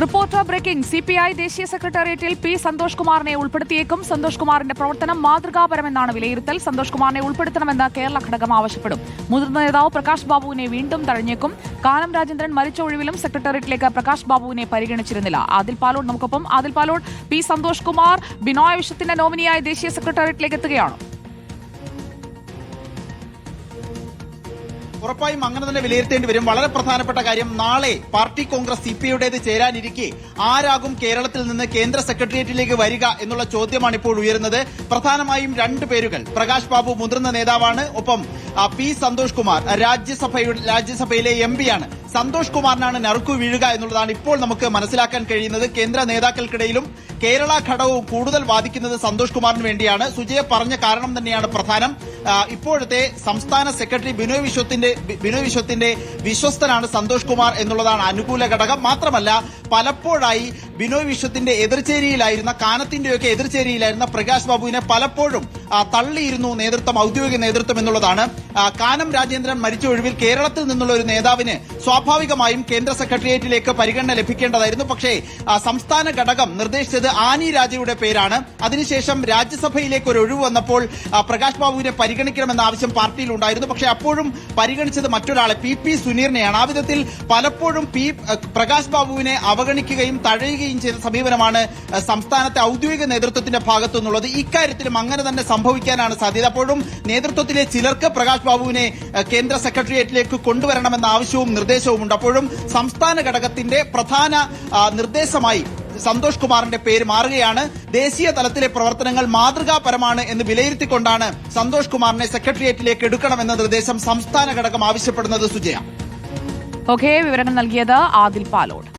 Reporter breaking. CPI ദേശീയ സെക്രട്ടേറിയറ്റിൽ P Santhosh കുമാറിനെ ഉൾപ്പെടുത്തിയേക്കും. സന്തോഷ് കുമാറിന്റെ പ്രവർത്തനം മാതൃകാപരമെന്നാണ് വിലയിരുത്തൽ. സന്തോഷ് കുമാറിനെ ഉൾപ്പെടുത്തണമെന്ന് കേരള ഘടകം ആവശ്യപ്പെടും. മുതിർന്ന നേതാവ് പ്രകാശ് ബാബുവിനെ വീണ്ടും തഴഞ്ഞേക്കും. കാനം രാജേന്ദ്രൻ മരിച്ച ഒഴിവിലും സെക്രട്ടേറിയറ്റിലേക്ക് പ്രകാശ് ബാബുവിനെ പരിഗണിച്ചിരുന്നില്ല. ആദിൽ പാലോട് നമുക്കൊപ്പം. ആദിൽ പാലോട്, പി സന്തോഷ് കുമാർ ബിനോയ് വിശ്വത്തിന്റെ നോമിനിയായി ദേശീയ സെക്രട്ടേറിയറ്റിലേക്ക് എത്തുകയാണോ? ഉറപ്പായും അങ്ങനെ തന്നെ വിലയിരുത്തേണ്ടി വരും. വളരെ പ്രധാനപ്പെട്ട കാര്യം, നാളെ പാർട്ടി കോൺഗ്രസ് സിപിഐയുടേത് ചേരാനിരിക്കെ ആരാകും കേരളത്തിൽ നിന്ന് കേന്ദ്ര സെക്രട്ടേറിയറ്റിലേക്ക് വരിക എന്നുള്ള ചോദ്യമാണ് ഇപ്പോൾ ഉയരുന്നത്. പ്രധാനമായും രണ്ട് പേരുകൾ. പ്രകാശ് ബാബു മുതിർന്ന നേതാവാണ്, ഒപ്പം പി സന്തോഷ് കുമാർ രാജ്യസഭയിലെ എംപിയാണ്. സന്തോഷ് കുമാറിനാണ് നറുക്കു വീഴുക എന്നുള്ളതാണ് ഇപ്പോൾ നമുക്ക് മനസ്സിലാക്കാൻ കഴിയുന്നത്. കേന്ദ്ര നേതാക്കൾക്കിടയിലും കേരള ഘടകവും കൂടുതൽ വാദിക്കുന്നത് സന്തോഷ് കുമാറിന് വേണ്ടിയാണ്. സുജയ പറഞ്ഞ കാരണം തന്നെയാണ് പ്രധാനം. ഇപ്പോഴത്തെ സംസ്ഥാന സെക്രട്ടറി ബിനോയ് വിശ്വത്തിന്റെ വിശ്വസ്തനാണ് സന്തോഷ് കുമാർ എന്നുള്ളതാണ് അനുകൂല ഘടകം. മാത്രമല്ല, പലപ്പോഴായി ബിനോയ് വിശ്വത്തിന്റെ എതിർചേരിയിലായിരുന്ന, കാനത്തിന്റെയൊക്കെ എതിർചേരിയിലായിരുന്ന പ്രകാശ് ബാബുവിനെ പലപ്പോഴും തള്ളിയിരുന്നു ഔദ്യോഗിക നേതൃത്വം എന്നുള്ളതാണ്. കാനം രാജേന്ദ്രൻ മരിച്ച ഒഴിവിൽ കേരളത്തിൽ നിന്നുള്ള ഒരു നേതാവിന് സ്വാഭാവികമായും കേന്ദ്ര സെക്രട്ടേറിയറ്റിലേക്ക് പരിഗണന ലഭിക്കേണ്ടതായിരുന്നു. പക്ഷേ സംസ്ഥാന ഘടകം നിർദ്ദേശിച്ചത് ആനി രാജയുടെ പേരാണ്. അതിനുശേഷം രാജ്യസഭയിലേക്ക് ഒരു ഒഴിവ് വന്നപ്പോൾ പ്രകാശ് ബാബുവിനെ പരിഗണിക്കണമെന്ന ആവശ്യം പാർട്ടിയിൽ ഉണ്ടായിരുന്നു. പക്ഷേ അപ്പോഴും പരിഗണിച്ചത് മറ്റൊരാളെ, പി സുനീറിനെയാണ്. ആ വിധത്തിൽ പലപ്പോഴും പ്രകാശ് ബാബുവിനെ അവഗണിക്കുകയും തഴയുകയും ചെയ്ത സമീപനമാണ് സംസ്ഥാനത്തെ ഔദ്യോഗിക നേതൃത്വത്തിന്റെ ഭാഗത്തു നിന്നുള്ളത്. ഇക്കാര്യത്തിലും അങ്ങനെ തന്നെ സംഭവിക്കാനാണ് സാധ്യത. അപ്പോഴും നേതൃത്വത്തിലെ ചിലർക്ക് പ്രകാശ് ബാബുവിനെ കേന്ദ്ര സെക്രട്ടേറിയറ്റിലേക്ക് കൊണ്ടുവരണമെന്ന ആവശ്യവും നിർദ്ദേശവുമുണ്ട്. അപ്പോഴും സംസ്ഥാന ഘടകത്തിന്റെ പ്രധാന നിർദ്ദേശമായി സന്തോഷ് കുമാറിന്റെ പേര് മാറുകയാണ്. ദേശീയ തലത്തിലെ പ്രവർത്തനങ്ങൾ മാതൃകാപരമാണ് എന്ന് വിലയിരുത്തിക്കൊണ്ടാണ് സന്തോഷ് കുമാറിനെ സെക്രട്ടേറിയറ്റിലേക്ക് എടുക്കണമെന്ന നിർദ്ദേശം സംസ്ഥാന ഘടകം ആവശ്യപ്പെടുന്നത്. സുജയ, വിവരണം നൽകിയത് ആദിൽ പാലോട്.